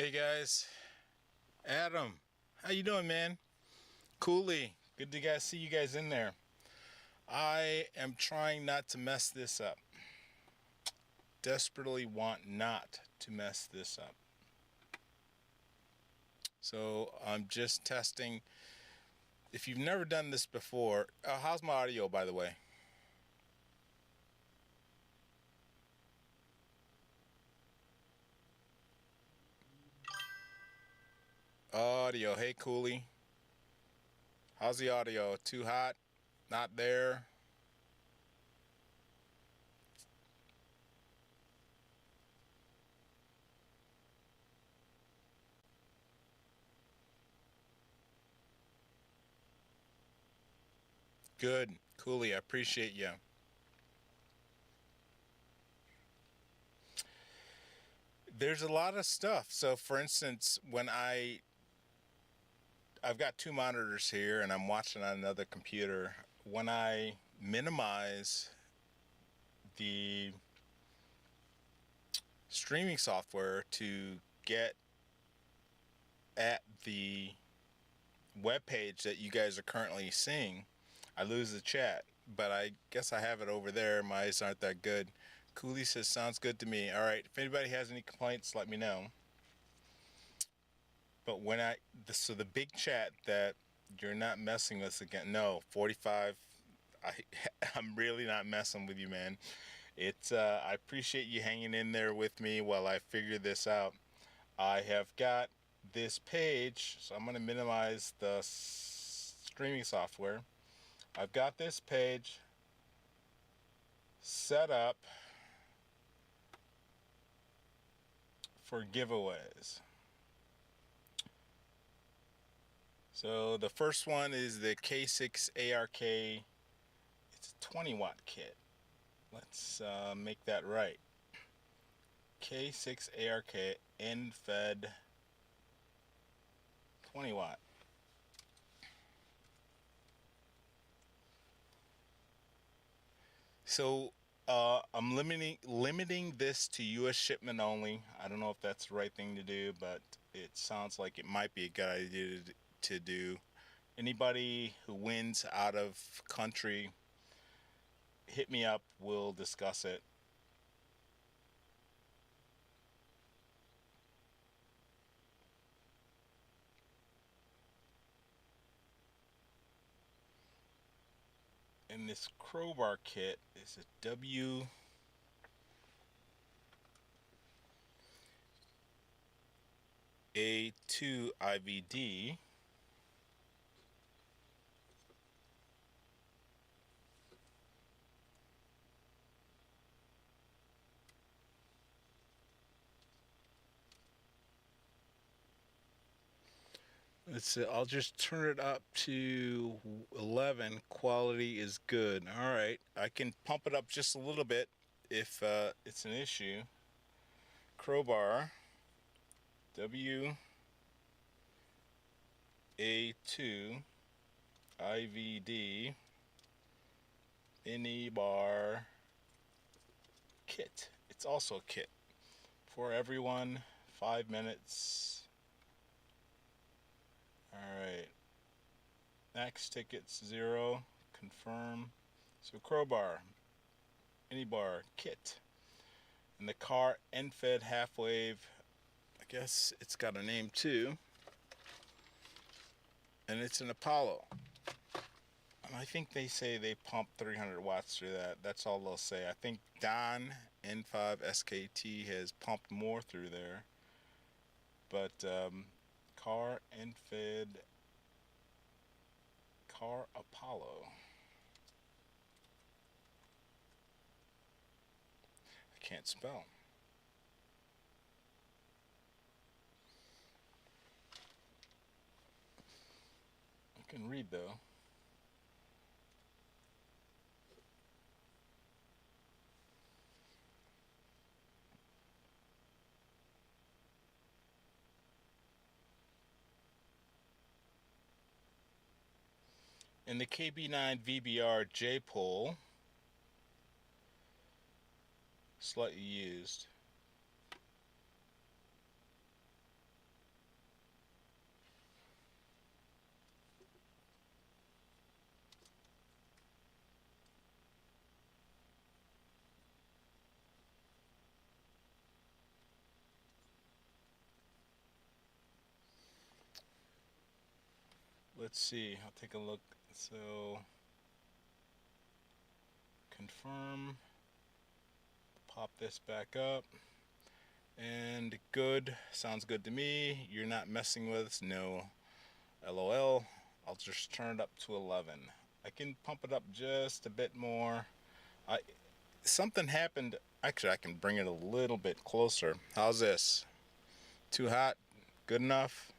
Hey guys, Adam, how you doing, man? Cooley, good to guys see you guys in there. I am trying not to mess this up. Desperately want not to mess this up. So I'm just testing. If you've never done this before, how's my audio, by the way? Audio, hey Cooley, how's the audio? Too hot? Not there? Good, Cooley, I appreciate you. There's a lot of stuff. So, for instance, when I've got two monitors here and I'm watching on another computer, when I minimize the streaming software to get at the web page that you guys are currently seeing, I lose the chat. But I guess I have it over there. My eyes aren't that good. Cooley says, sounds good to me. All right, if anybody has any complaints, let me know. But when so the big chat that you're not messing with again, no, 45, I'm really not messing with you, man. I appreciate you hanging in there with me while I figure this out. I have got this page, so I'm going to minimize the streaming software. I've got this page set up for giveaways. So the first one is the K6 ARK. It's a 20 watt kit. Let's make that right. K6 ARK end-fed 20 watt. So I'm limiting this to U.S. shipment only. I don't know if that's the right thing to do, but it sounds like it might be a good idea to do. Anybody who wins out of country, hit me up. We'll discuss it. And this crowbar kit is a W A2 IVD. Let's see, I'll just turn it up to 11. Quality is good. All right, I can pump it up just a little bit if it's an issue. Crowbar W A2 IVD mini bar kit. It's also a kit for everyone. 5 minutes. Alright. Max tickets 0. Confirm. So crowbar. Mini bar kit. And the car end-fed half-wave. I guess it's got a name too. And it's an Apollo. And I think they say they pump 300 watts through that. That's all they'll say. I think Don N5 SKT has pumped more through there. But car end-fed car Apollo. I can't spell. I can read though. And the KB9 VBR J-pole, slightly used. let's see. I'll take a look. So confirm. Pop this back up. And good. Sounds good to me. You're not messing with us. No. LOL. I'll just turn it up to 11. I can pump it up just a bit more. Something happened. Actually, I can bring it a little bit closer. How's this? Too hot? Good enough?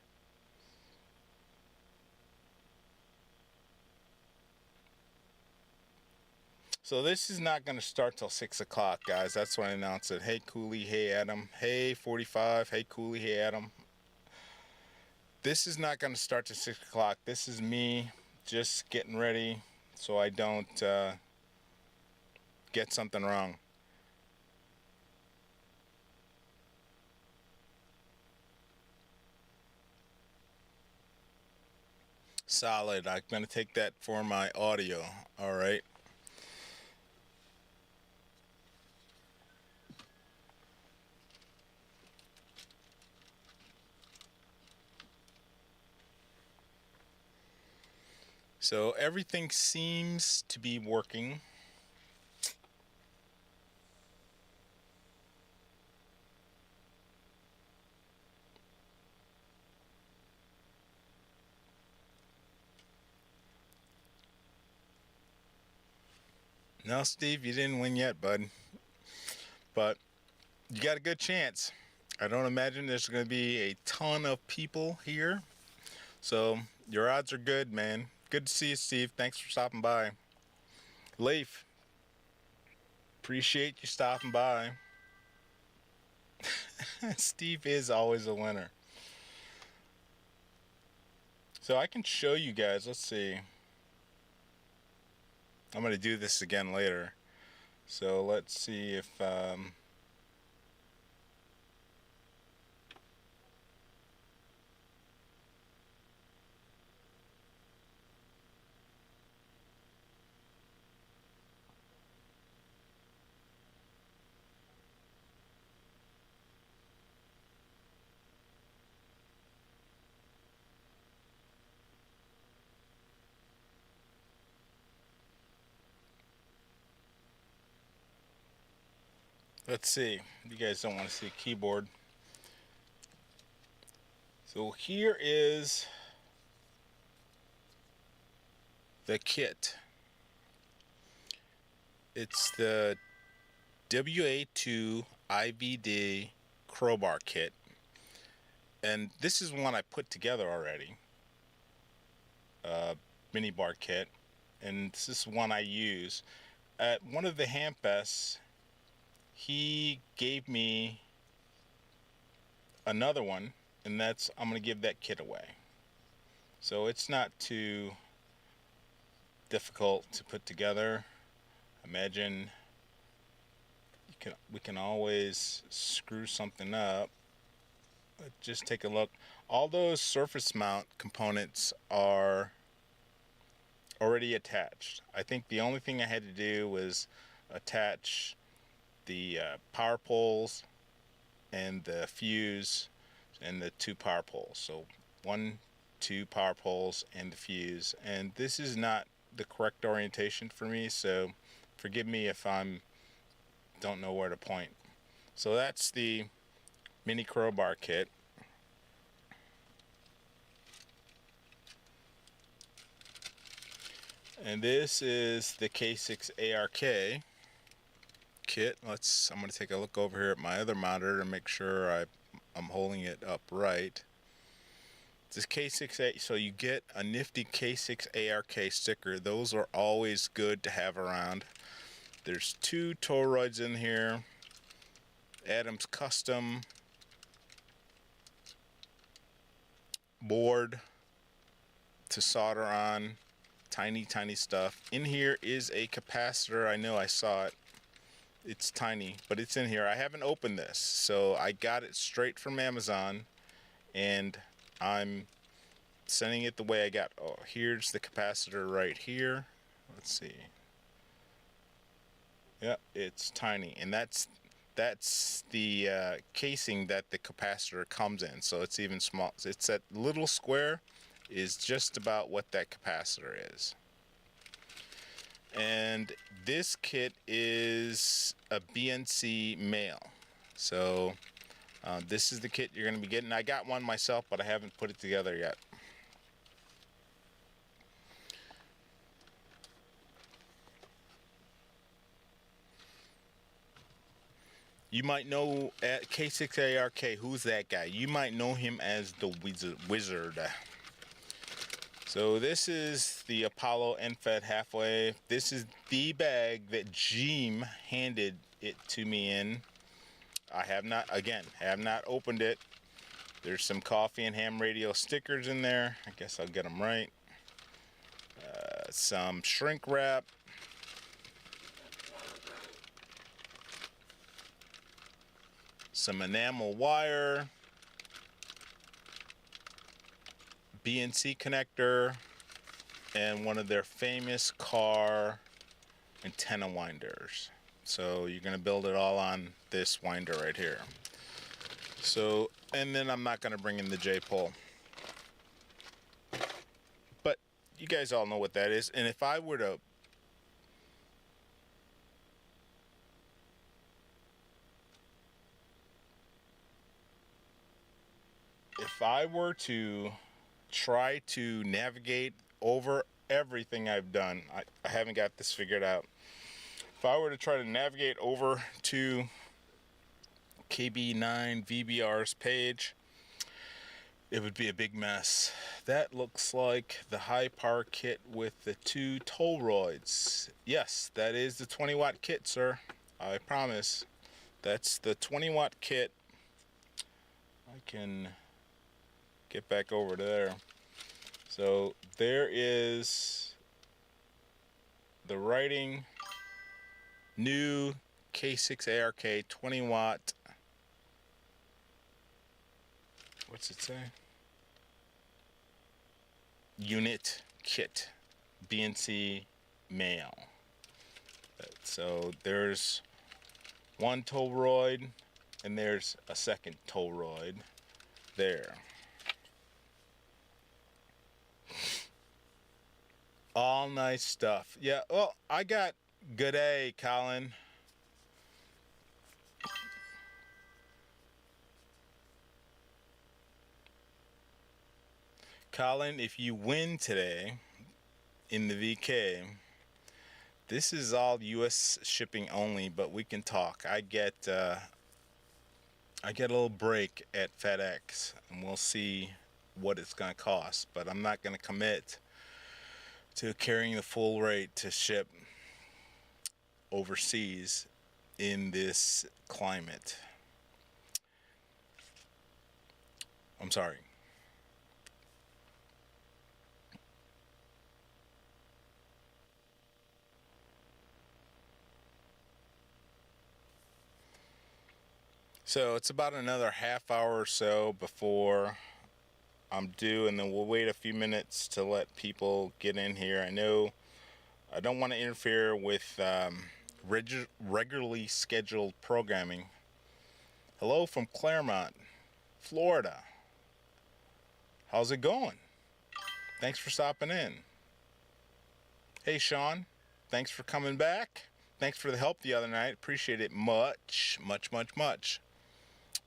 So this is not going to start till 6 o'clock, guys. That's when I announced it. Hey, Cooley. Hey, Adam. Hey, 45. Hey, Cooley. Hey, Adam. This is not going to start till 6 o'clock. This is me just getting ready so I don't get something wrong. Solid. I'm going to take that for my audio. All right. So everything seems to be working. No, Steve, you didn't win yet, bud. But you got a good chance. I don't imagine there's going to be a ton of people here. So your odds are good, man. Good to see you, Steve. Thanks for stopping by. Leif, appreciate you stopping by. Steve is always a winner. So I can show you guys. Let's see. I'm going to do this again later. So let's see if... let's see. You guys don't want to see a keyboard. So here is the kit. It's the WA2 IVD crowbar kit. And this is one I put together already. Mini bar kit. And this is one I use. At one of the Hampests, he gave me another one, and I'm going to give that kit away. So it's not too difficult to put together. Imagine we can always screw something up. Just take a look. All those surface mount components are already attached. I think the only thing I had to do was attach the power poles and the fuse and the 2 power poles. So 1, 2 power poles and the fuse. And this is not the correct orientation for me, so forgive me if I don't know where to point. So that's the mini crowbar kit. And this is the K6 ARK kit. I'm going to take a look over here at my other monitor and make sure I'm holding it up right. This K6A, so you get a nifty K6 ARK sticker. Those are always good to have around. There's 2 Toroids in here. Adam's custom board to solder on. Tiny stuff. In here is a capacitor. I know I saw it. It's tiny, but it's in here. I haven't opened this, so I got it straight from Amazon, and I'm sending it the way I got. Oh, here's the capacitor right here. Let's see. Yep, it's tiny, and that's the casing that the capacitor comes in. So it's even small. It's that little square. is just about what that capacitor is. And this kit is a BNC male. So this is the kit you're going to be getting. I got one myself, but I haven't put it together yet. You might know at K6ARK, who's that guy? You might know him as the Wizard. So this is the Apollo NFED halfway. This is the bag that Jeem handed it to me in. I have not opened it. There's some coffee and ham radio stickers in there. I guess I'll get them right. Some shrink wrap. Some enamel wire. BNC connector. And one of their famous car antenna winders. So you're going to build it all on this winder right here. So, and then I'm not going to bring in the J-pole. But you guys all know what that is. And if I were to try to navigate over everything I've done, I haven't got this figured out. If I were to try to navigate over to KB9 VBR's page, it would be a big mess. That looks like the high power kit with the 2 Toroids. Yes, that is the 20 watt kit, sir. I promise. That's the 20 watt kit. I can get back over there. So there is the writing. New K6ARK 20 watt. What's it say? Unit kit. BNC male. So there's one Toroid and there's a second Toroid there. All nice stuff. Yeah, well, I got good day, Colin. Colin, if you win today in the VK, this is all US shipping only, but we can talk. I get a little break at FedEx, and we'll see what it's going to cost, but I'm not going to commit to carrying the full rate to ship overseas in this climate. I'm sorry. So it's about another half hour or so before I'm due, and then we'll wait a few minutes to let people get in here. I know I don't want to interfere with regularly scheduled programming. Hello from Claremont, Florida. How's it going? Thanks for stopping in. Hey Sean, thanks for coming back. Thanks for the help the other night. Appreciate it much, much, much, much.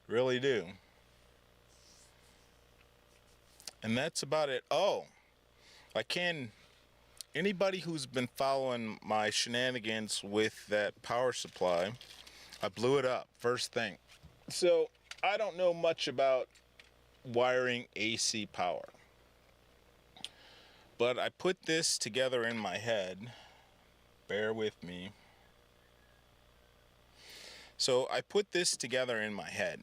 Really do. And that's about it. Oh, anybody who's been following my shenanigans with that power supply, I blew it up first thing. So I don't know much about wiring AC power, but I put this together in my head. Bear with me. So I put this together in my head,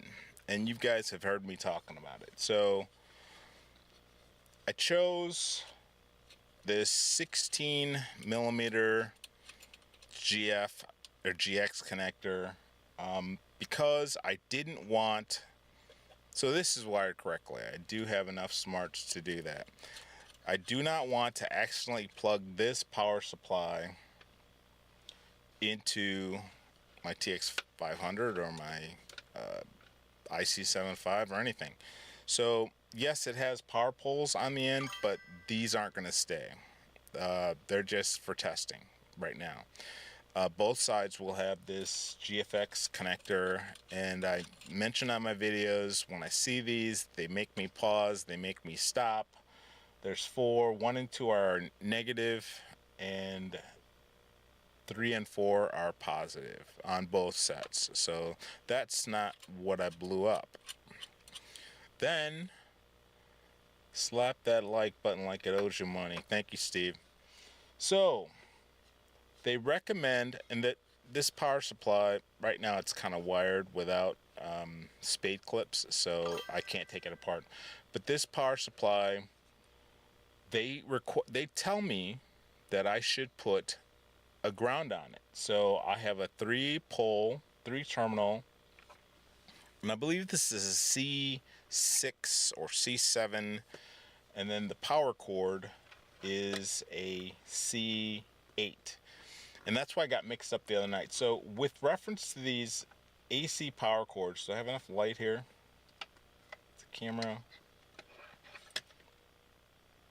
and you guys have heard me talking about it. So I chose this 16 millimeter GF or GX connector because I didn't want, so this is wired correctly. I do have enough smarts to do that. I do not want to accidentally plug this power supply into my TX500 or my IC75 or anything. So yes, it has power poles on the end, but these aren't going to stay. They're just for testing right now. Both sides will have this GFX connector, and I mention on my videos, when I see these, they make me pause, they make me stop. There's four. 1 and 2 are negative, and 3 and 4 are positive on both sets. So that's not what I blew up. Then slap that like button like it owes you money. Thank you, Steve. So they recommend, and that this power supply right now, it's kind of wired without spade clips, so I can't take it apart. But this power supply, they tell me that I should put a ground on it. So I have a 3-pole, 3-terminal, and I believe this is a C6 or C7, and then the power cord is a C8. And that's why I got mixed up the other night. So with reference to these AC power cords, do I have enough light here? The camera.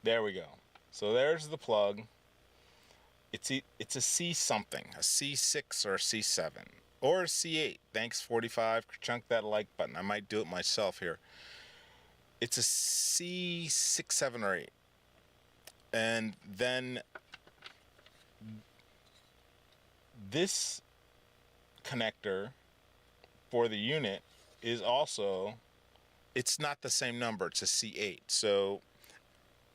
There we go. So there's the plug. It's a C something, a C6 or a C7 or a C8. Thanks 45. Chunk that like button. I might do it myself here. It's a C6, 7, or 8. And then this connector for the unit is also, it's not the same number. It's a C8. So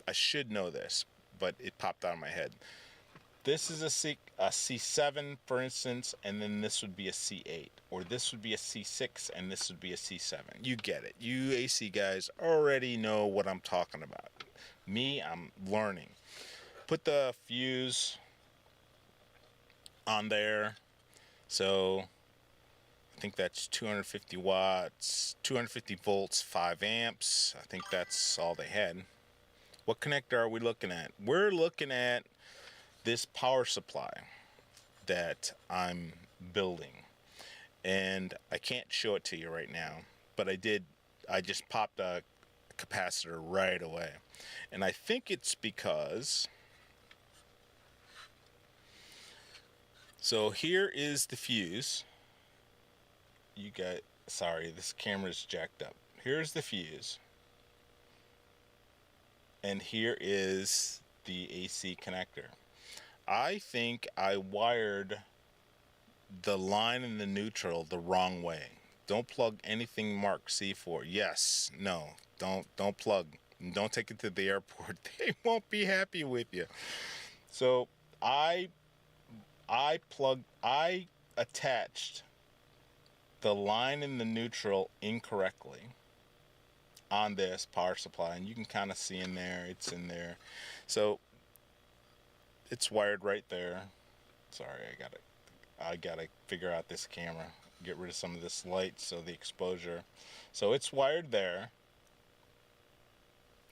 I should know this, but it popped out of my head. This is a C7, for instance, and then this would be a C8. Or this would be a C6, and this would be a C7. You get it. You AC guys already know what I'm talking about. Me, I'm learning. Put the fuse on there. So I think that's 250 watts, 250 volts, 5 amps. I think that's all they had. What connector are we looking at? We're looking at this power supply that I'm building, and I can't show it to you right now, but I just popped a capacitor right away, and I think it's because, so here is the fuse. You got, sorry, this camera's jacked up. Here's the fuse, and here is the AC connector. I think I wired the line and the neutral the wrong way. Don't plug anything marked C4. Yes, no, don't plug. Don't take it to the airport. They won't be happy with you. So I attached the line and the neutral incorrectly on this power supply, and you can kind of see in there, it's in there. So it's wired right there. Sorry, I gotta figure out this camera, get rid of some of this light, so the exposure. So it's wired there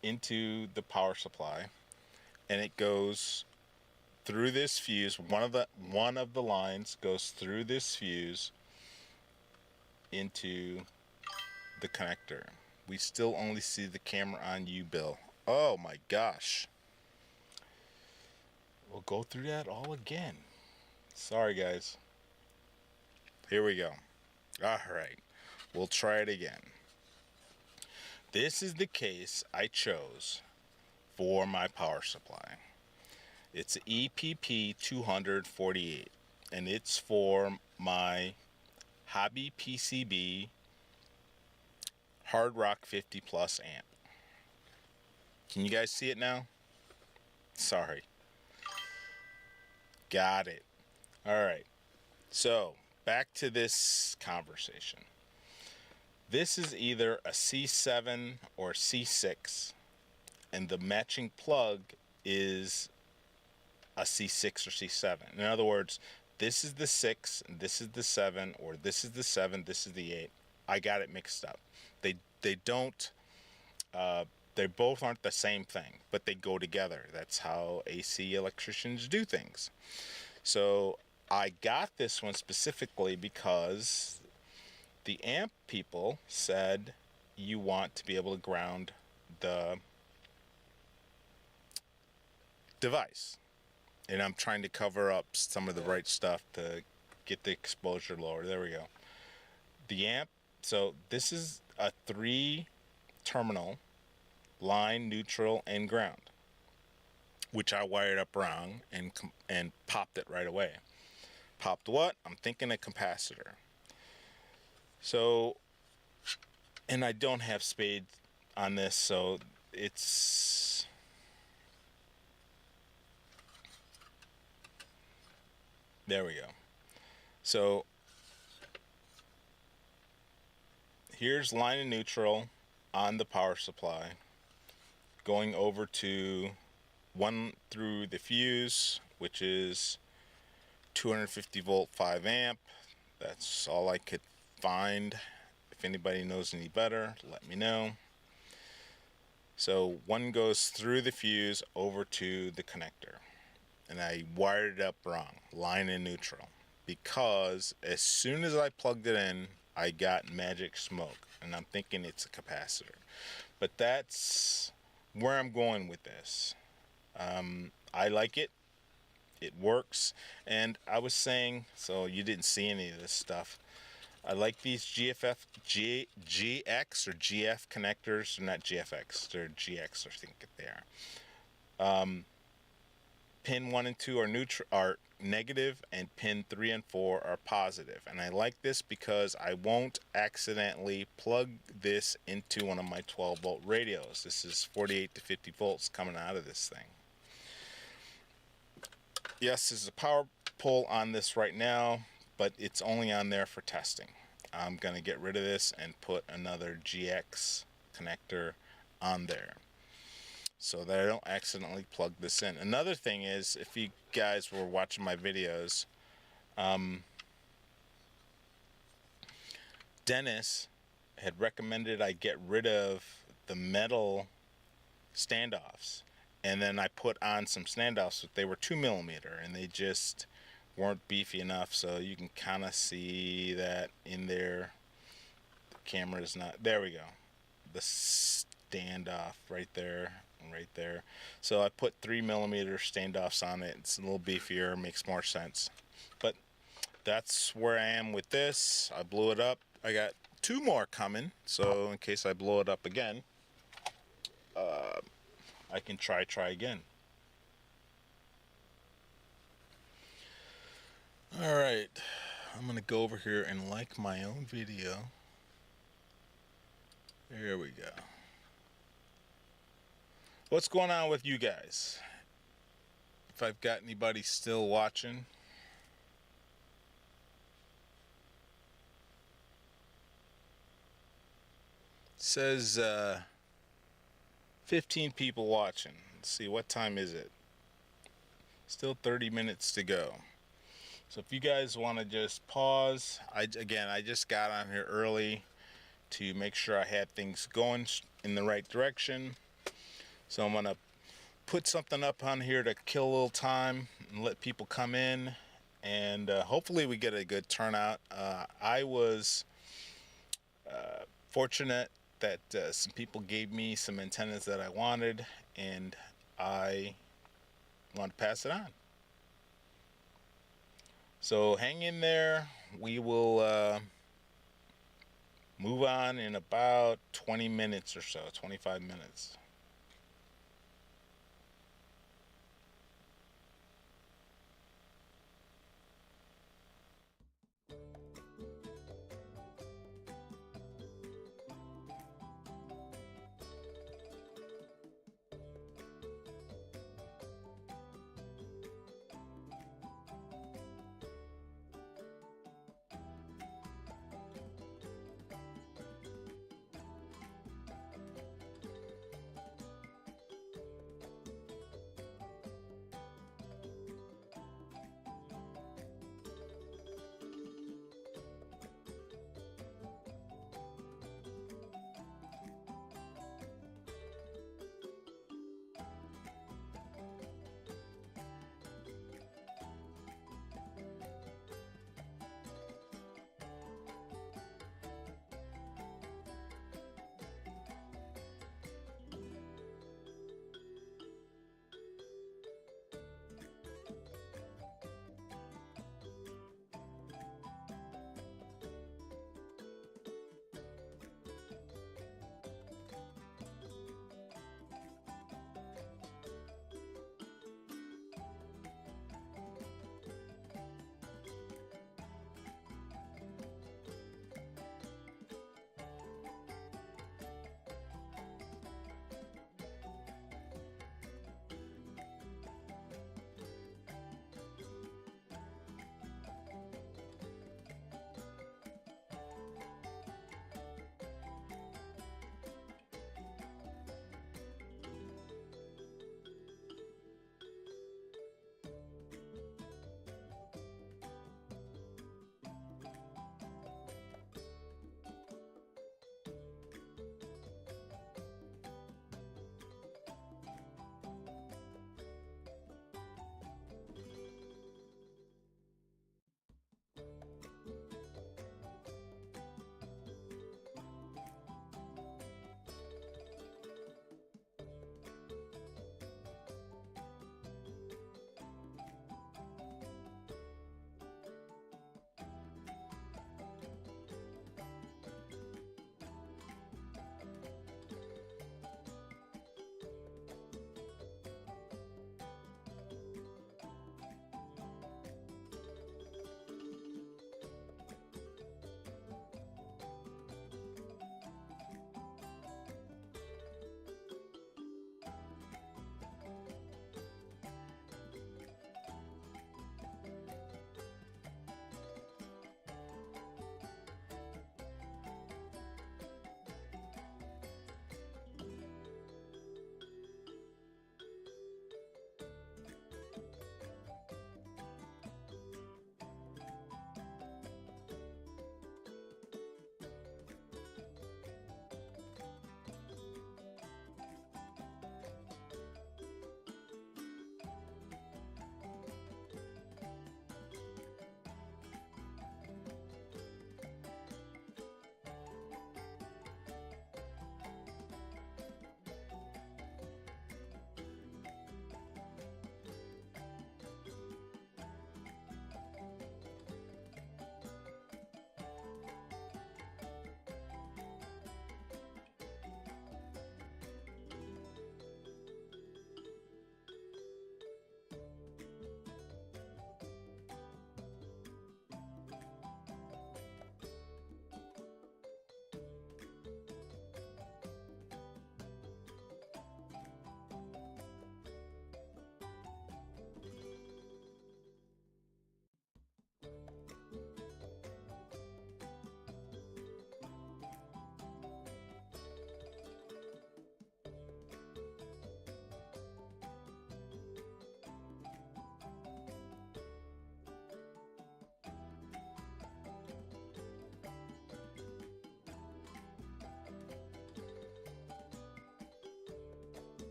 into the power supply, and it goes through this fuse. One of the lines goes through this fuse into the connector. We still only see the camera on you, Bill. Oh my gosh. We'll go through that all again. Sorry, guys. Here we go. All right. We'll try it again. This is the case I chose for my power supply. It's EPP 248, and it's for my Hobby PCB Hard Rock 50 plus amp. Can you guys see it now? Sorry. Got it. All right. So back to this conversation. This is either a C7 or C6, and the matching plug is a C6 or C7. In other words, this is the 6, and this is the 7, or this is the 7, this is the 8. I got it mixed up. They don't. They both aren't the same thing, but they go together. That's how AC electricians do things. So I got this one specifically because the amp people said you want to be able to ground the device. And I'm trying to cover up some of the right stuff to get the exposure lower. There we go. The amp, so this is a 3 terminal line, neutral, and ground, which I wired up wrong and popped it right away. Popped what? I'm thinking a capacitor. So, and I don't have spades on this, so it's there we go. So here's line and neutral on the power supply, going over to one through the fuse, which is 250 volt 5 amp. That's all I could find. If anybody knows any better, let me know. So one goes through the fuse over to the connector, and I wired it up wrong, line and neutral, because as soon as I plugged it in, I got magic smoke, and I'm thinking it's a capacitor. But that's where I'm going with this. I like it. It works. And I was saying, so you didn't see any of this stuff, I like these GX or GF connectors. They're not GFX, they're GX, I think they are. Pin 1 and 2 are negative, and pin 3 and 4 are positive. And I like this because I won't accidentally plug this into one of my 12 volt radios. This is 48 to 50 volts coming out of this thing. Yes, there's a power pole on this right now, but it's only on there for testing. I'm going to get rid of this and put another GX connector on there so that I don't accidentally plug this in. Another thing is, if you guys were watching my videos, Dennis had recommended I get rid of the metal standoffs, and then I put on some standoffs, but they were 2mm and they just weren't beefy enough, so you can kind of see that in there. The camera is not, there we go, the standoff right there and right there. So I put 3mm standoffs on it. It's a little beefier, makes more sense. But that's where I am with this. I blew it up. I got 2 more coming, so in case I blow it up again, I can try again. Alright, I'm gonna go over here and like my own video. There we go. What's going on with you guys? If I've got anybody still watching. It says 15 people watching. Let's see, what time is it? Still 30 minutes to go. So if you guys want to just pause, I just got on here early to make sure I had things going in the right direction. So I'm going to put something up on here to kill a little time and let people come in, and hopefully we get a good turnout. I was fortunate that some people gave me some antennas that I wanted, and I want to pass it on. So hang in there. We will move on in about 20 minutes or so, 25 minutes.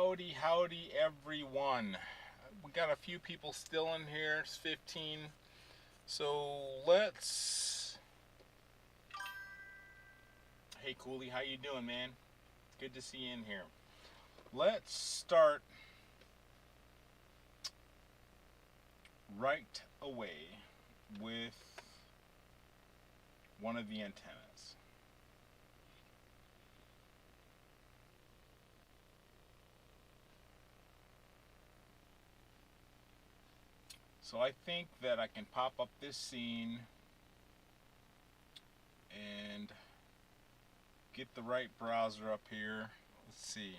Howdy everyone. We got a few people still in here. It's 15. So let's... Hey Cooley, how you doing, man? Good to see you in here. Let's start right away with one of the antennas. So I think that I can pop up this scene and get the right browser up here. Let's see.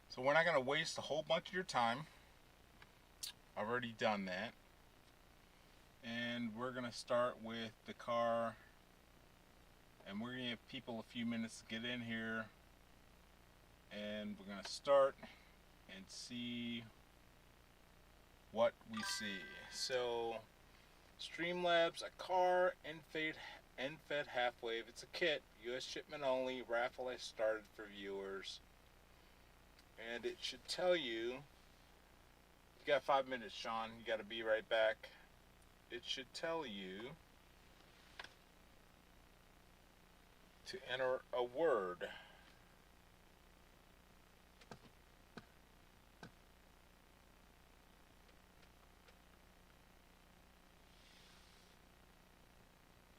So we're not going to waste a whole bunch of your time. I've already done that. And we're going to start with the car. And we're going to give people a few minutes to get in here. And we're going to start and see what we see. So, Streamlabs, a car, NFED half-wave. It's a kit, US shipment only, raffle I started for viewers. And it should tell you, you got 5 minutes, Sean, you got to be right back. It should tell you to enter a word.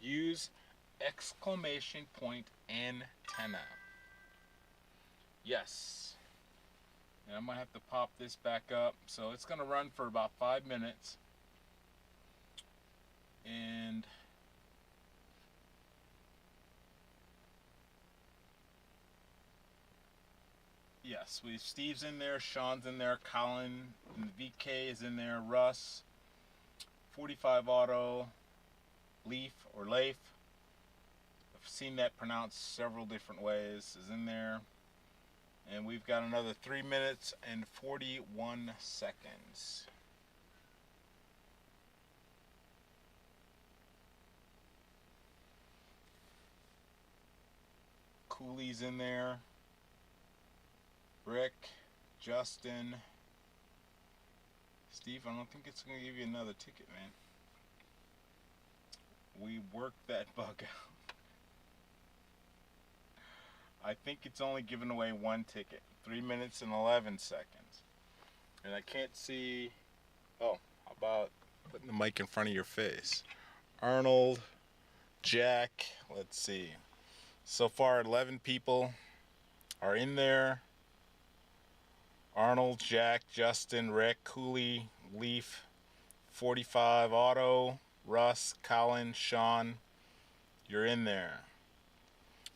Use exclamation point antenna. Yes. And I'm going to have to pop this back up. So it's going to run for about 5 minutes. And yes, Steve's in there, Sean's in there, Colin, and VK is in there, Russ, 45 Auto, Leaf or Leif, I've seen that pronounced several different ways, is in there. And we've got another 3 minutes and 41 seconds. Cooley's in there. Rick, Justin, Steve, I don't think it's going to give you another ticket, man. We worked that bug out. I think it's only giving away one ticket. 3 minutes and 11 seconds. And I can't see... Oh, how about putting the mic in front of your face? Arnold, Jack, let's see. So far, 11 people are in there. Arnold, Jack, Justin, Rick, Cooley, Leaf, 45 Auto, Russ, Colin, Sean. You're in there.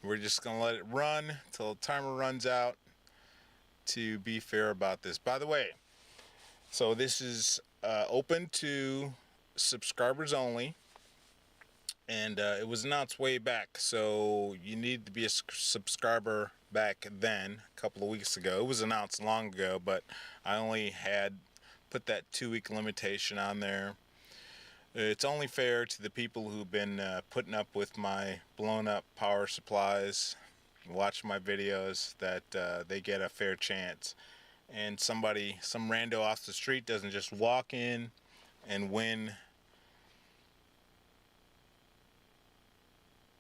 We're just going to let it run till the timer runs out to be fair about this. By the way, so this is open to subscribers only. And it was announced way back, so you need to be a subscriber back then, a couple of weeks ago. It was announced long ago, but I only had put that 2-week limitation on there. It's only fair to the people who've been putting up with my blown up power supplies, watching my videos, that they get a fair chance. And some rando off the street doesn't just walk in and win.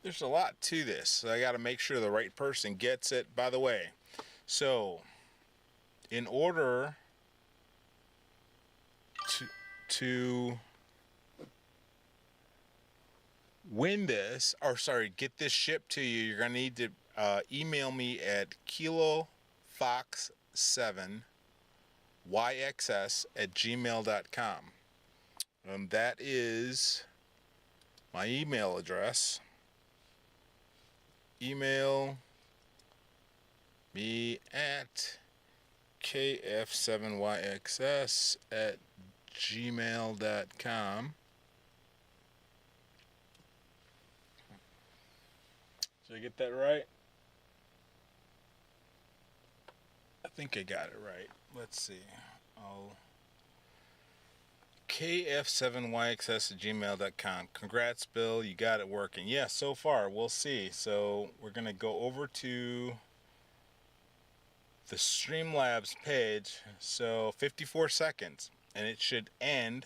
There's a lot to this, so I got to make sure the right person gets it. By the way, so in order to win this, or sorry, get this shipped to you, you're going to need to email me at kilofox7yxs@gmail.com. That is my email address. Email me at kf7yxs@gmail.com. Did I get that right? I think I got it right. Let's see. kf7yxs@gmail.com. Congrats, Bill. You got it working. Yeah, so far. We'll see. So we're going to go over to the Streamlabs page. So 54 seconds. And it should end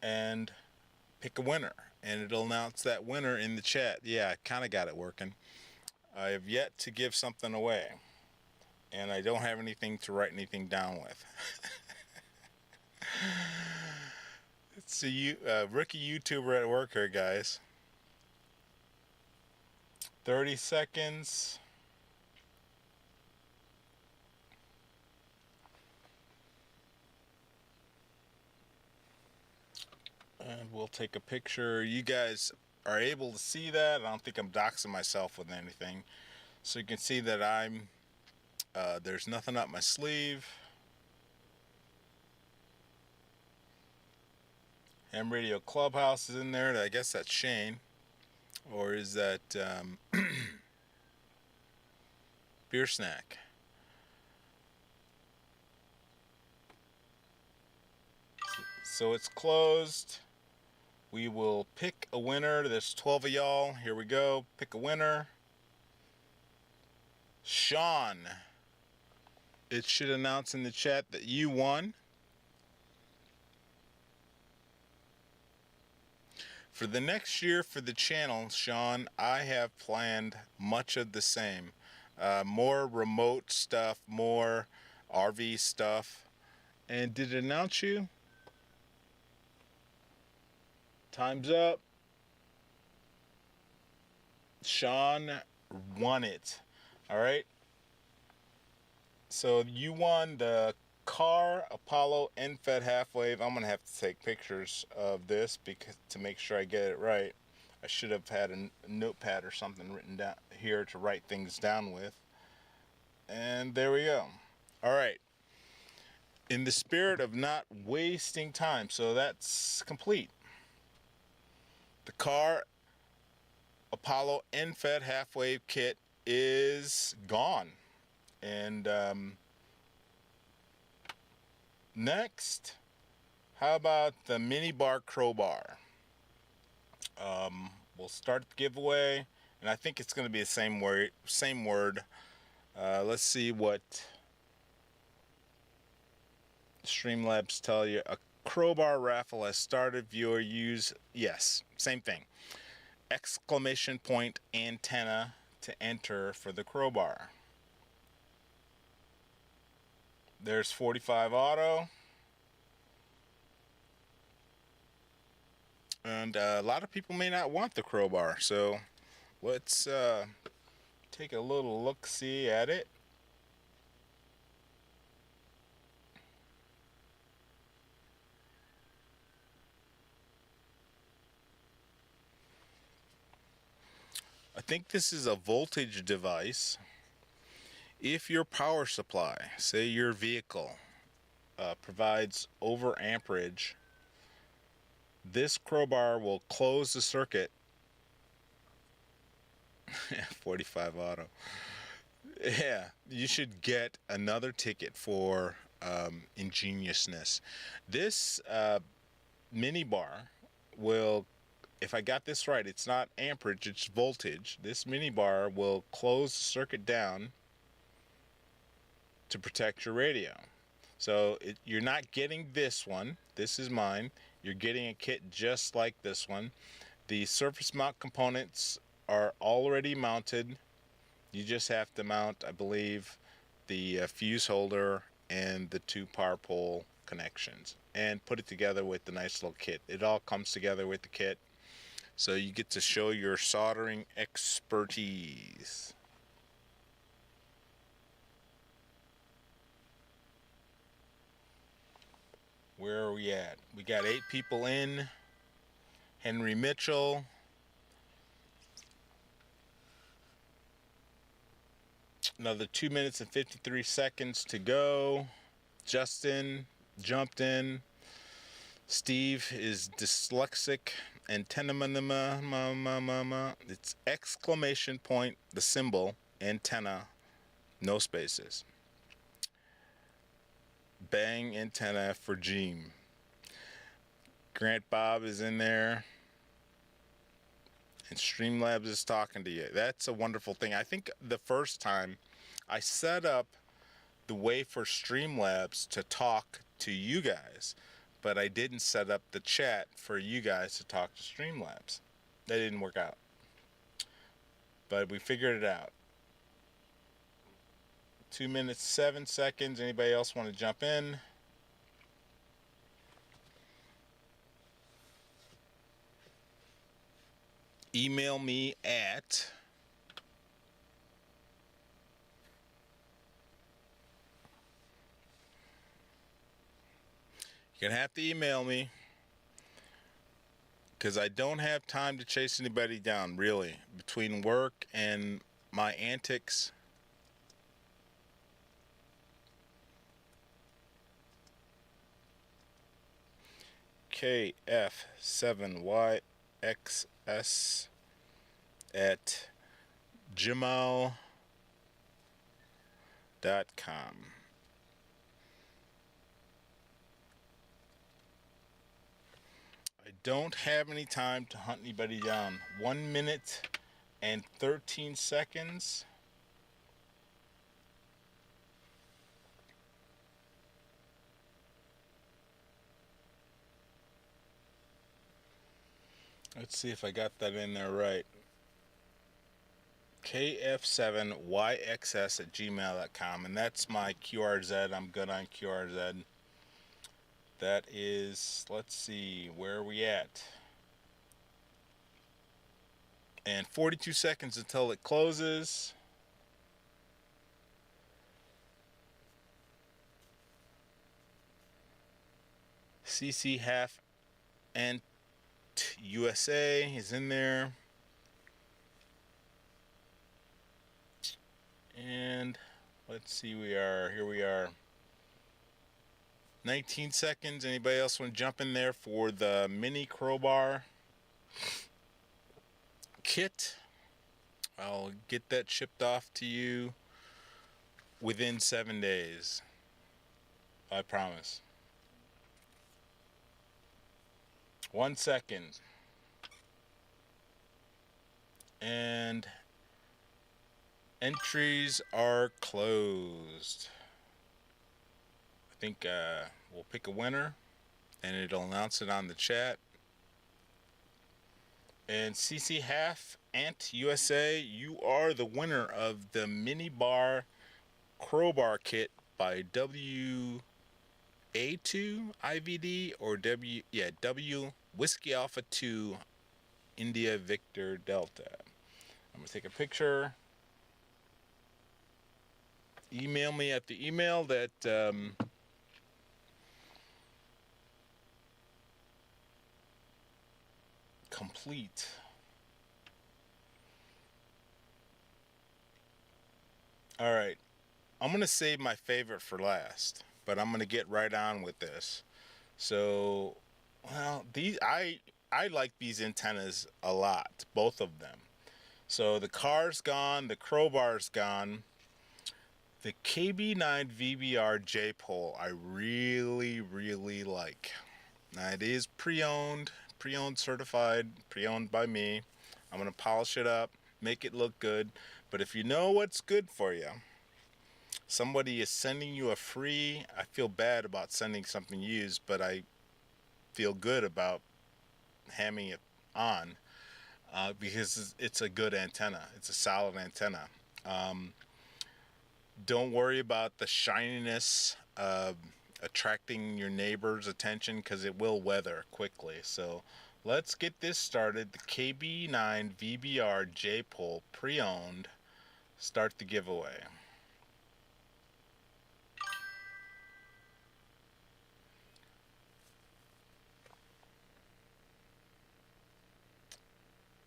and pick a winner. And it'll announce that winner in the chat. Yeah, I kind of got it working. I have yet to give something away. And I don't have anything to write anything down with. It's a rookie YouTuber at work here, guys. 30 seconds. And we'll take a picture. You guys are able to see that. I don't think I'm doxing myself with anything. So you can see that there's nothing up my sleeve. Ham Radio Clubhouse is in there. I guess that's Shane. Or is that Beer Snack? So it's closed. We will pick a winner. There's 12 of y'all. Here we go. Pick a winner. Sean. It should announce in the chat that you won. For the next year for the channel, Sean, I have planned much of the same. More remote stuff, more RV stuff. And did it announce you? Time's up. Sean won it. All right. So you won the Car Apollo NFED half wave. I'm gonna have to take pictures of this because to make sure I get it right. I should have had a notepad or something written down here to write things down with. And there we go. All right. In the spirit of not wasting time, so that's complete. The Car Apollo NFED half wave kit is gone. And next, how about the minibar crowbar? We'll start the giveaway, and I think it's going to be the same word. Let's see what Streamlabs tell you. A crowbar raffle has started. Viewer use, yes, same thing. Exclamation point antenna to enter for the crowbar. There's 45 auto. And a lot of people may not want the crowbar, so let's take a little look-see at it. I think this is a voltage device. If your power supply, say your vehicle, provides over amperage, this crowbar will close the circuit. 45 auto. Yeah, you should get another ticket for ingeniousness. This mini bar will, if I got this right, it's not amperage, it's voltage. This mini bar will close the circuit down to protect your radio. So you're not getting this one. This is mine. You're getting a kit just like this one. The surface mount components are already mounted. You just have to mount, I believe, the fuse holder and the two power pole connections and put it together with the nice little kit. It all comes together with the kit. So you get to show your soldering expertise. Where are we at? We got 8 people in. Henry Mitchell. Another 2 minutes and 53 seconds to go. Justin jumped in. Steve is dyslexic. Antenna. It's exclamation point, the symbol, antenna, no spaces. Bang antenna for Gene. Grant Bob is in there. And Streamlabs is talking to you. That's a wonderful thing. I think the first time I set up the way for Streamlabs to talk to you guys, but I didn't set up the chat for you guys to talk to Streamlabs. That didn't work out. But we figured it out. 2 minutes, 7 seconds. Anybody else want to jump in? Email me at you're gonna have to email me because I don't have time to chase anybody down, really, between work and my antics. KF7YXS at gmail.com. I don't have any time to hunt anybody down. 1 minute and 13 seconds. Let's see if I got that in there right. KF7YXS at gmail.com. And that's my QRZ. I'm good on QRZ. That is, let's see, where are we at? And 42 seconds until it closes. CC Half and USA is in there. And let's see, here we are. 19 seconds. Anybody else want to jump in there for the mini crowbar kit? I'll get that shipped off to you within 7 days. I promise. 1 second. And entries are closed. I think we'll pick a winner and it'll announce it on the chat. And CC Half Ant USA, you are the winner of the mini bar crowbar kit by WA2 IVD or W Whiskey Alpha 2 India Victor Delta. I'm gonna take a picture. Email me at the email that complete. All right, I'm gonna save my favorite for last, but I'm gonna get right on with this. So, well, I like these antennas a lot, both of them. So the car's gone, the crowbar's gone. The KB9 VBR J-pole I really, really like. Now it is pre-owned certified, pre-owned by me. I'm gonna polish it up, make it look good. But if you know what's good for you, somebody is sending you a free, I feel bad about sending something used, but I feel good about hamming it on because it's a good antenna. It's a solid antenna. Don't worry about the shininess attracting your neighbor's attention because it will weather quickly. So let's get this started. The KB9 VBR J-pole pre-owned. Start the giveaway.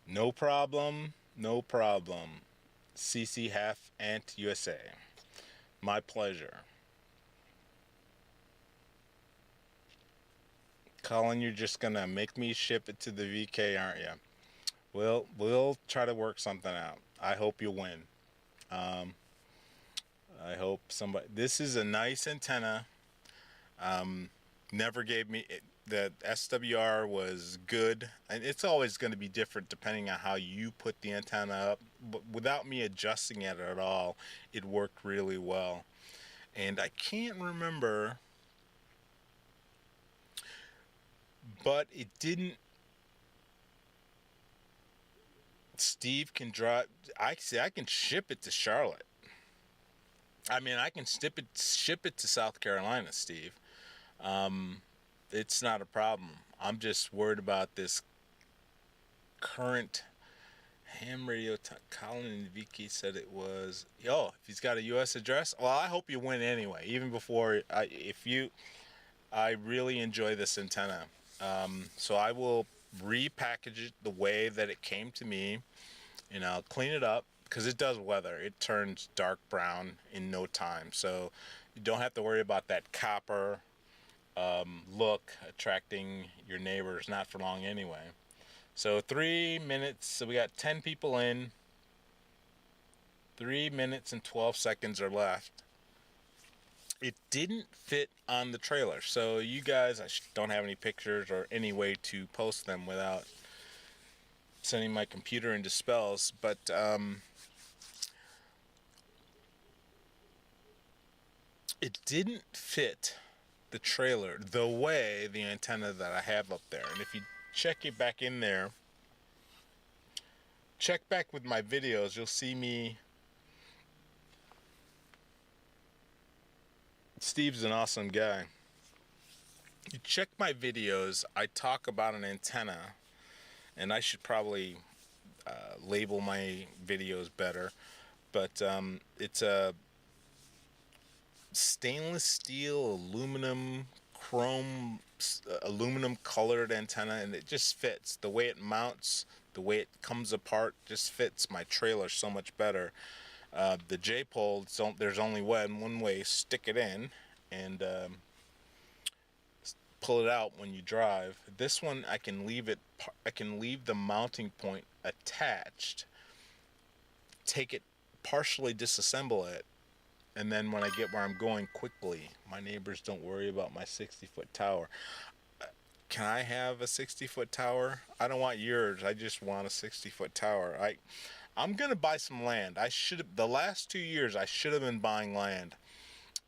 No problem, no problem. CC Half Ant USA. My pleasure. Colin, you're just gonna make me ship it to the VK, aren't you? We'll try to work something out. I hope you win. I hope somebody. This is a nice antenna. Never gave me. The SWR was good, and it's always going to be different depending on how you put the antenna up. But without me adjusting it at all, it worked really well. And I can't remember, but it didn't. Steve can drive. I see. I can ship it to Charlotte. I mean, I can ship it to South Carolina, Steve. Um, it's not a problem. I'm just worried about this current ham radio. Colin and Vicky said it was. Oh, if he's got a U.S. address, well, I hope you win anyway. Even before, I really enjoy this antenna. So I will repackage it the way that it came to me, and I'll clean it up because it does weather. It turns dark brown in no time. So you don't have to worry about that copper look attracting your neighbors, not for long anyway. So 3 minutes, so we got 10 people in. 3 minutes and 12 seconds are left. It didn't fit on the trailer. So you guys, I don't have any pictures or any way to post them without sending my computer into spells. But it didn't fit the trailer the way the antenna that I have up there. And if you check it back in there, check back with my videos, you'll see me. Steve's an awesome guy. You check my videos, I talk about an antenna, and I should probably label my videos better, but it's a stainless steel, aluminum, chrome, aluminum colored antenna, and it just fits. The way it mounts, the way it comes apart, just fits my trailer so much better. The J-pole, there's only one way, stick it in and pull it out when you drive. This one, I can leave the mounting point attached, take it, partially disassemble it, and then when I get where I'm going quickly, my neighbors don't worry about my 60-foot tower. Can I have a 60-foot tower? I don't want yours. I just want a 60-foot tower. I'm gonna buy some land. The last 2 years I should have been buying land.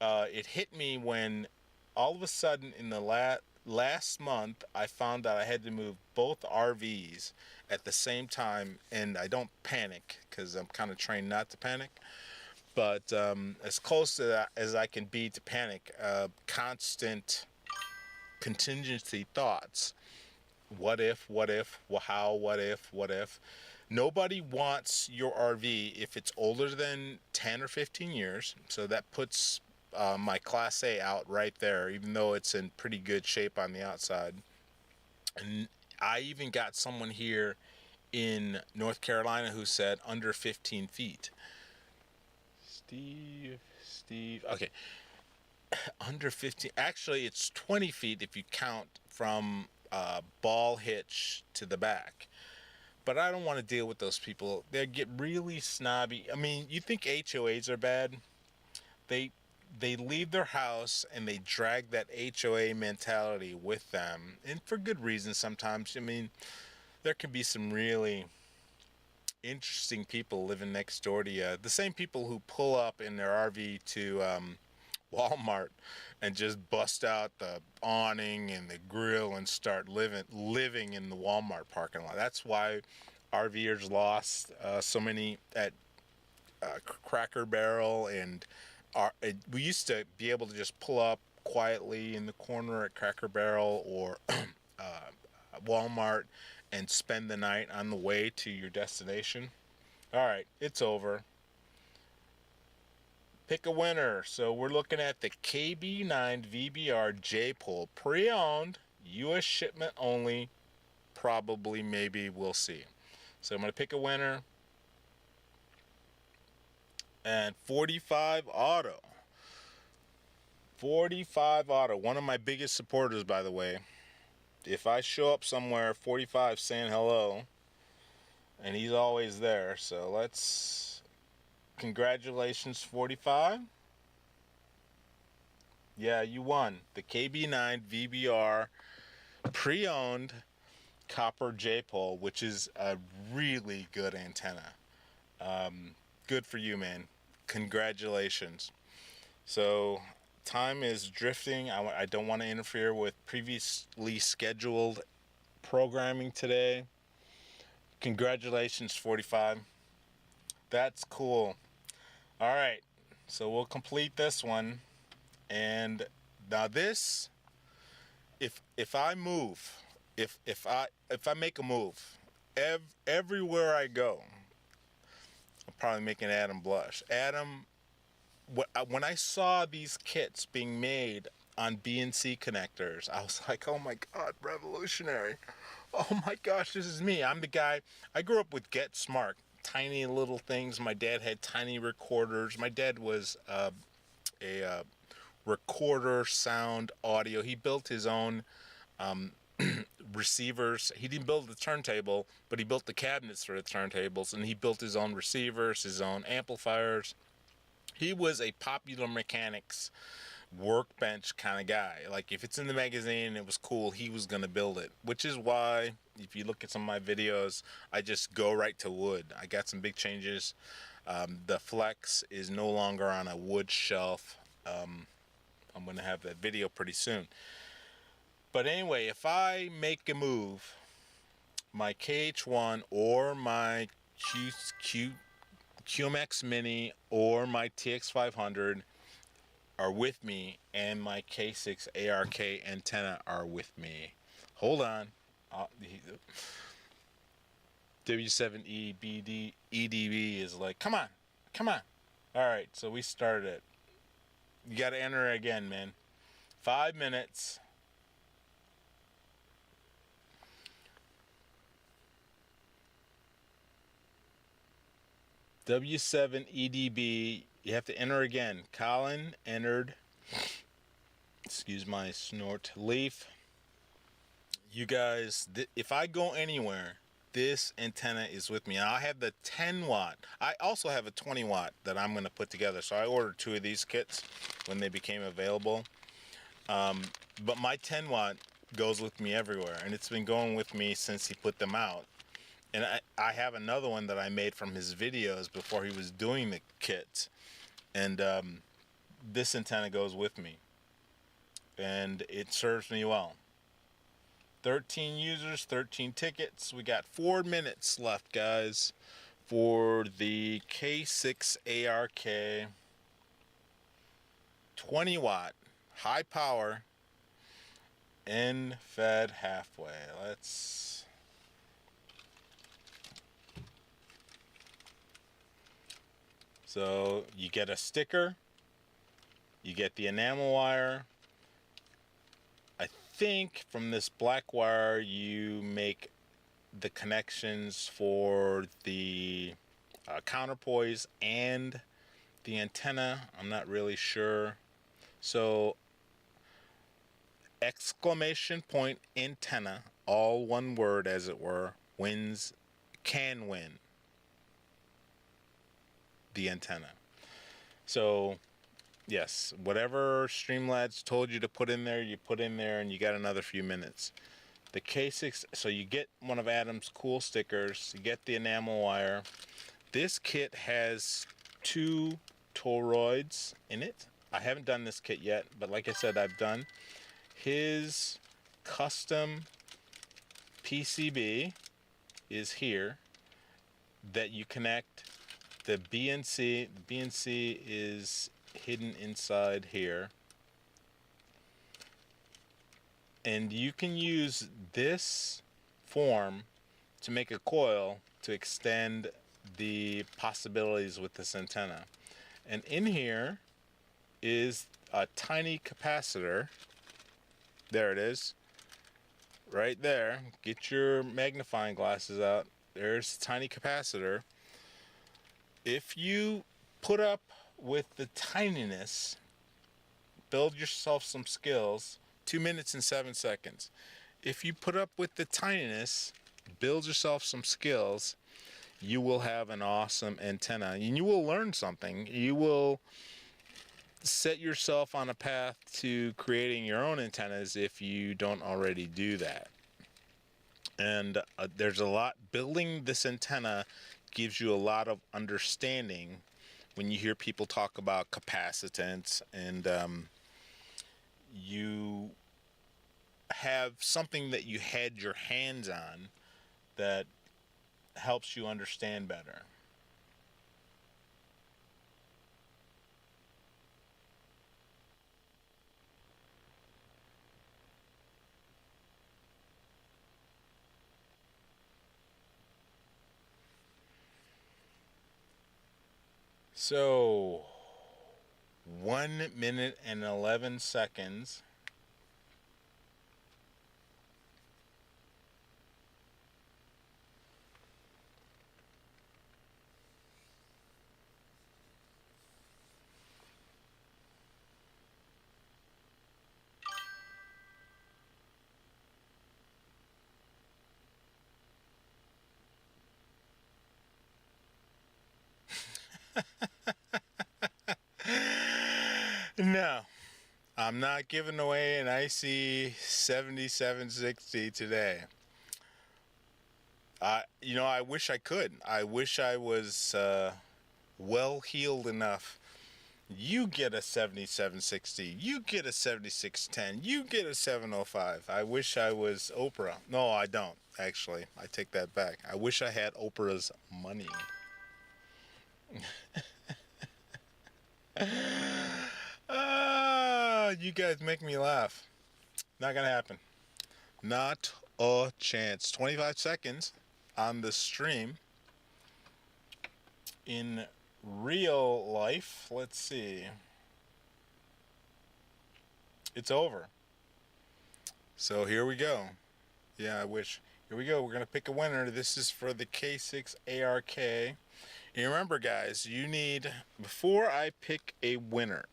It hit me when all of a sudden in the last month I found that I had to move both RVs at the same time, and I don't panic because I'm kind of trained not to panic. But as close to that as I can be to panic, constant contingency thoughts. What if, how, what if. Nobody wants your RV if it's older than 10 or 15 years. So that puts my Class A out right there, even though it's in pretty good shape on the outside. And I even got someone here in North Carolina who said under 15 feet. Steve, okay. Under 15, actually it's 20 feet if you count from ball hitch to the back. But I don't want to deal with those people. They get really snobby. I mean, you think HOAs are bad? They leave their house and they drag that HOA mentality with them, and for good reason sometimes. I mean, there can be some really interesting people living next door to you. The same people who pull up in their RV to Walmart and just bust out the awning and the grill and start living in the Walmart parking lot. That's why RVers lost so many at Cracker Barrel, and we used to be able to just pull up quietly in the corner at Cracker Barrel or Walmart and spend the night on the way to your destination. All right, it's over. Pick a winner. So we're looking at the KB9 VBR J-pole, pre-owned, U.S. shipment only. Probably, maybe, we'll see. So I'm going to pick a winner. And 45 Auto. 45 Auto, one of my biggest supporters, by the way. If I show up somewhere, 45 saying hello, and he's always there. So congratulations, 45. Yeah, you won the KB9 VBR pre-owned copper J-pole, which is a really good antenna. Good for you, man. Congratulations. So time is drifting. I don't want to interfere with previously scheduled programming today. Congratulations, 45. That's cool. All right. So we'll complete this one. And now this, if I move, if I make a move, everywhere I go, I'm probably making Adam blush. Adam, when I saw these kits being made on BNC connectors, I was like, oh my God, revolutionary. Oh my gosh, this is me. I'm the guy. I grew up with Get Smart, tiny little things. My dad had tiny recorders. My dad was a recorder, sound, audio. He built his own receivers. He didn't build the turntable, but he built the cabinets for the turntables, and he built his own receivers, his own amplifiers. He was a Popular Mechanics workbench kind of guy. Like, if it's in the magazine and it was cool, he was going to build it, which is why if you look at some of my videos, I just go right to wood. I got some big changes. The Flex is no longer on a wood shelf. I'm going to have that video pretty soon. But anyway, if I make a move, my KH1 or my QMX Mini or my TX500 are with me, and my K6 ARK antenna are with me. Hold on. W7E EDB is like, come on, come on. All right, so we started it. You got to enter again, man. 5 minutes. W7EDB. You have to enter again. Colin entered. Excuse my snort. Leaf. You guys, if I go anywhere, this antenna is with me. I have the 10 watt. I also have a 20 watt that I'm going to put together. So I ordered 2 of these kits when they became available. But my 10 watt goes with me everywhere, and it's been going with me since he put them out. And I have another one that I made from his videos before he was doing the kits. And this antenna goes with me. And it serves me well. 13 users, 13 tickets. We got 4 minutes left, guys, for the K6 ARK 20 watt, high power, end-fed halfway. Let's... So you get a sticker, you get the enamel wire. I think from this black wire you make the connections for the counterpoise and the antenna. I'm not really sure. So exclamation point antenna, all one word as it were, can win the antenna. So yes, whatever Streamlabs told you to put in there, you put in there, and you got another few minutes. The K6, so you get one of Adam's cool stickers, you get the enamel wire. This kit has 2 toroids in it. I haven't done this kit yet, but like I said, I've done. His custom PCB is here that you connect the BNC. The BNC is hidden inside here. And you can use this form to make a coil to extend the possibilities with this antenna. And in here is a tiny capacitor. There it is. Right there. Get your magnifying glasses out. There's a tiny capacitor. If you put up with the tininess, build yourself some skills. 2 minutes and 7 seconds. If you put up with the tininess, build yourself some skills, you will have an awesome antenna, and you will learn something. You will set yourself on a path to creating your own antennas if you don't already do that. And there's a lot, building this antenna gives you a lot of understanding when you hear people talk about capacitance, and you have something that you had your hands on that helps you understand better. So, 1 minute and 11 seconds. No, I'm not giving away an IC 7760 today. I wish I could. I wish I was well heeled enough. You get a 7760. You get a 7610. You get a 705. I wish I was Oprah. No, I don't, actually. I take that back. I wish I had Oprah's money. You guys make me laugh. Not gonna happen. Not a chance. 25 seconds on the stream. In real life, let's see. It's over. So here we go. Yeah, I wish. Here we go. We're going to pick a winner. This is for the K6 ARK. And remember, guys, you need, before I pick a winner,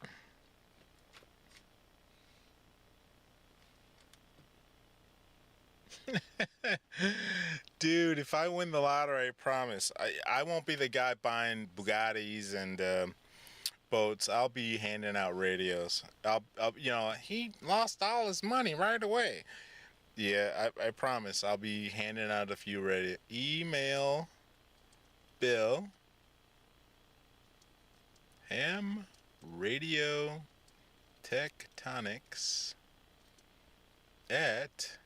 dude, if I win the lottery, I promise, I won't be the guy buying Bugattis and boats. I'll be handing out radios. He lost all his money right away. Yeah, I promise. I'll be handing out a few radio. Email Bill Ham Radio Tectonics at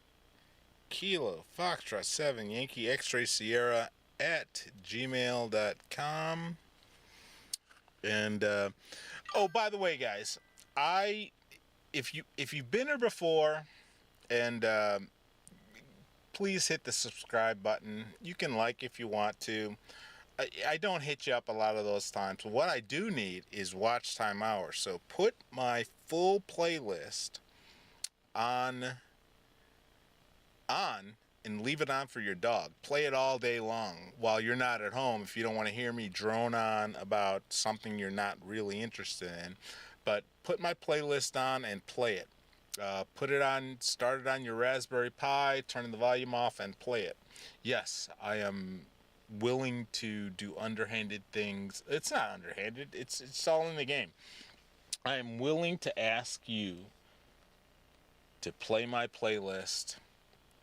Kilo Foxtrot 7 Yankee X-Ray Sierra at gmail.com. And oh, by the way, guys, if you've been here before, and please hit the subscribe button. You can like if you want to. I don't hit you up a lot of those times. What I do need is watch time hours. So put my full playlist on and leave it on for your dog. Play it all day long while you're not at home if you don't want to hear me drone on about something you're not really interested in. But put my playlist on and play it. Put it on, start it on your Raspberry Pi, turn the volume off, and play it. Yes, I am willing to do underhanded things. It's not underhanded. It's all in the game. I am willing to ask you to play my playlist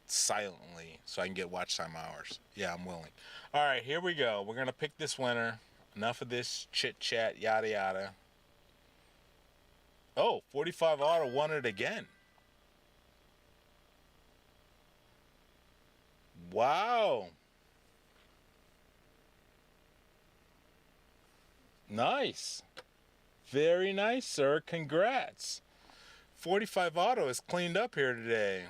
silently so I can get watch time hours. Yeah, I'm willing. All right, here we go. We're going to pick this winner. Enough of this chit chat, yada yada. Oh, 45 Auto won it again. Wow. Nice. Very nice, sir. Congrats. 45 Auto is cleaned up here today.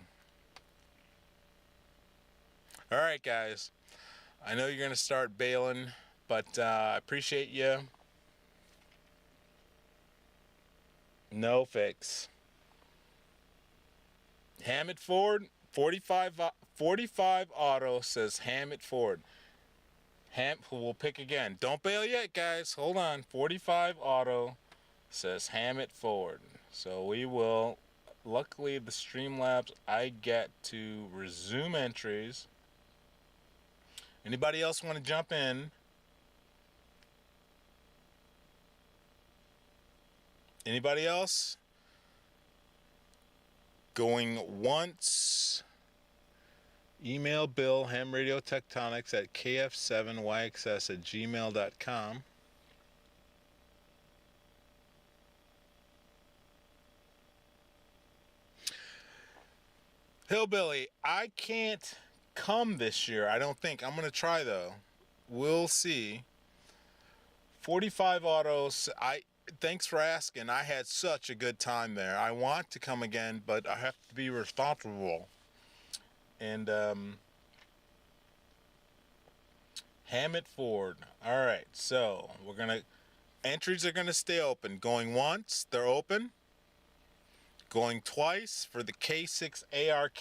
All right, guys. I know you're going to start bailing, but I appreciate you. No fix. Hammett Ford, 45 Auto says Hammett Ford. We'll pick again. Don't bail yet, guys. Hold on. 45 Auto says Hammett Ford. So we will, luckily the Streamlabs, I get to resume entries. Anybody else want to jump in? Anybody else? Going once. Email Bill, hamradiotectonics at kf7yxs at gmail.com. Hillbilly, I can't come this year. I don't think. I'm going to try, though. We'll see. 45 Autos, thanks for asking. I had such a good time there. I want to come again, but I have to be responsible. And Hammett Ford. All right, so entries are gonna stay open. Going once, they're open. Going twice for the K6 ARK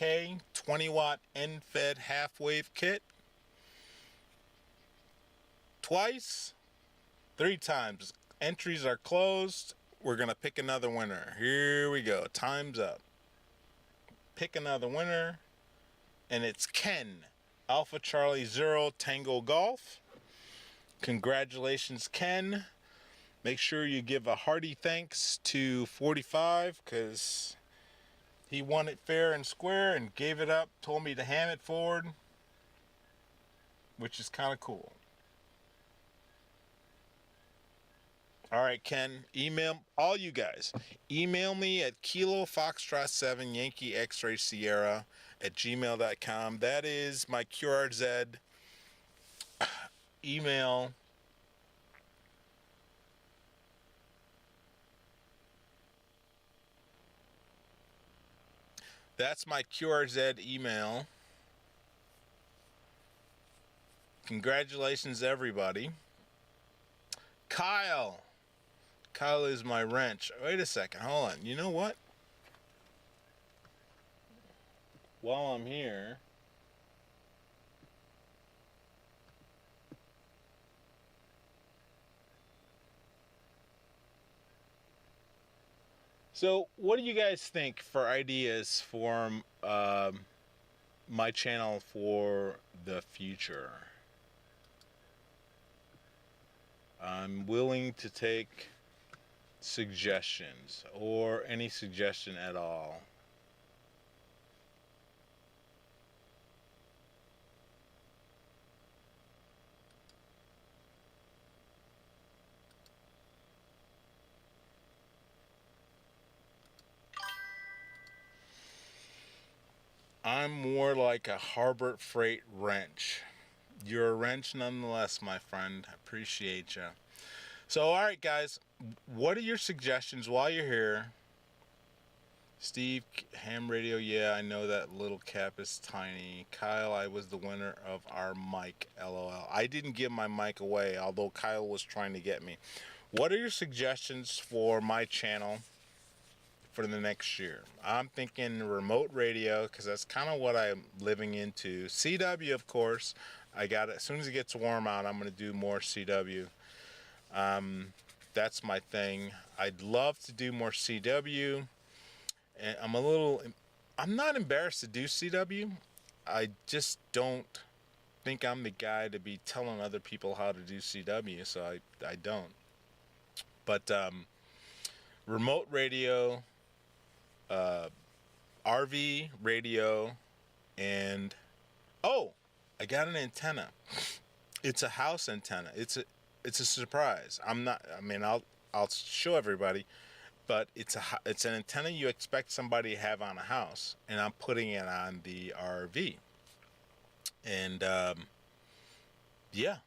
20-watt end-fed half-wave kit. Twice. 3 times. Entries are closed. We're gonna pick another winner. Here we go. Time's up. Pick another winner. And it's Ken. Alpha Charlie 0 Tango Golf. Congratulations, Ken. Make sure you give a hearty thanks to 45 because he won it fair and square and gave it up, told me to ham it forward, which is kind of cool. All right, Ken, email all you guys. Email me at Kilo Foxtrot 7 Yankee X-Ray Sierra at gmail.com. That is my QRZ email. That's my QRZ email. Congratulations, everybody. Kyle is my wrench. Wait a second. Hold on. You know what? While I'm here, so what do you guys think for ideas for my channel for the future? I'm willing to take suggestions or any suggestion at all. I'm more like a Harbor Freight wrench. You're a wrench nonetheless, my friend. Appreciate you. So, all right, guys, what are your suggestions while you're here? Steve, ham radio, yeah, I know that little cap is tiny. Kyle, I was the winner of our mic, LOL. I didn't give my mic away, although Kyle was trying to get me. What are your suggestions for my channel for the next year? I'm thinking remote radio, because that's kind of what I'm living into. CW, of course. I got it. As soon as it gets warm out, I'm going to do more CW. That's my thing. I'd love to do more CW. And I'm not embarrassed to do CW. I just don't think I'm the guy to be telling other people how to do CW, so I don't. But remote radio, RV radio, and I got an antenna. It's a house antenna. It's a surprise. I'll show everybody, but it's an antenna you expect somebody to have on a house, and I'm putting it on the RV. And yeah.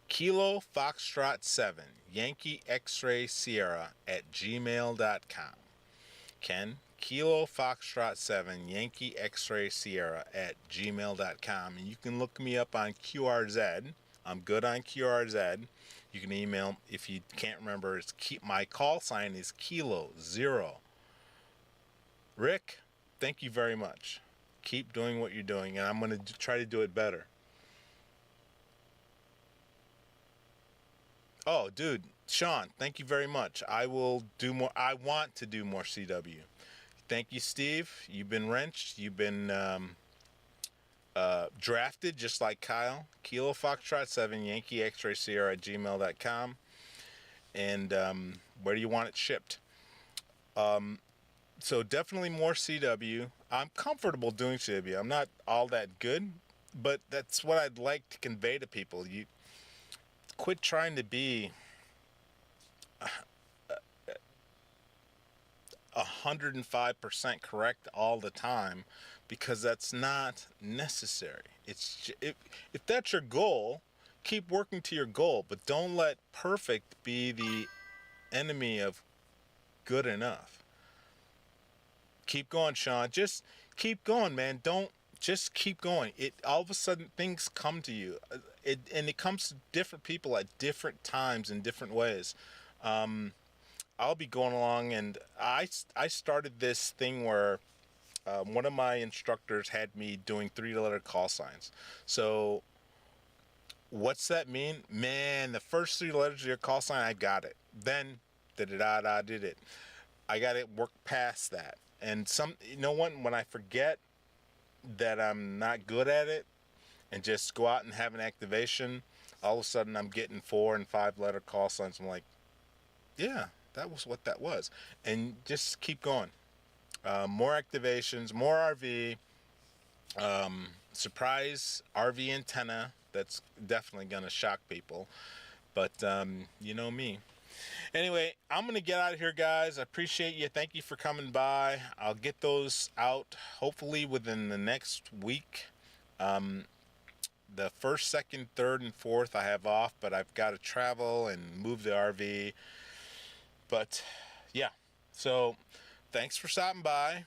Kilo Foxtrot 7 Yankee X-Ray Sierra at gmail.com. Ken, Kilo Foxtrot 7 Yankee X-Ray Sierra at gmail.com. And you can look me up on QRZ. I'm good on QRZ. You can email, if you can't remember, my call sign is Kilo 0. Rick, thank you very much. Keep doing what you're doing, and I'm going to try to do it better. Oh, dude, Sean, thank you very much. I will do more. I want to do more CW. Thank you, Steve. You've been wrenched. You've been drafted, just like Kyle. Kilo Foxtrot 7 Yankee X-Ray Sierra at gmail.com. and where do you want it shipped. So definitely more CW. I'm comfortable doing CW. I'm not all that good, but that's what I'd like to convey to people. You quit trying to be 105% correct all the time, because that's not necessary. If that's your goal, keep working to your goal, but don't let perfect be the enemy of good enough. Keep going, Sean. Just keep going, man. Don't just keep going. It all of a sudden things come to you. It comes to different people at different times in different ways. I'll be going along, and I started this thing where one of my instructors had me doing 3-letter call signs. So what's that mean? Man, the first 3 letters of your call sign, I got it. Then da da da da did it. I got to work past that. And when I forget that I'm not good at it and just go out and have an activation, all of a sudden I'm getting 4 and 5 letter call signs. I'm like, yeah, that was what that was. And just keep going. More activations, more RV, surprise RV antenna. That's definitely going to shock people. But you know me. Anyway, I'm going to get out of here, guys. I appreciate you. Thank you for coming by. I'll get those out hopefully within the next week. The first, second, third, and fourth I have off, but I've got to travel and move the RV. But yeah, so thanks for stopping by.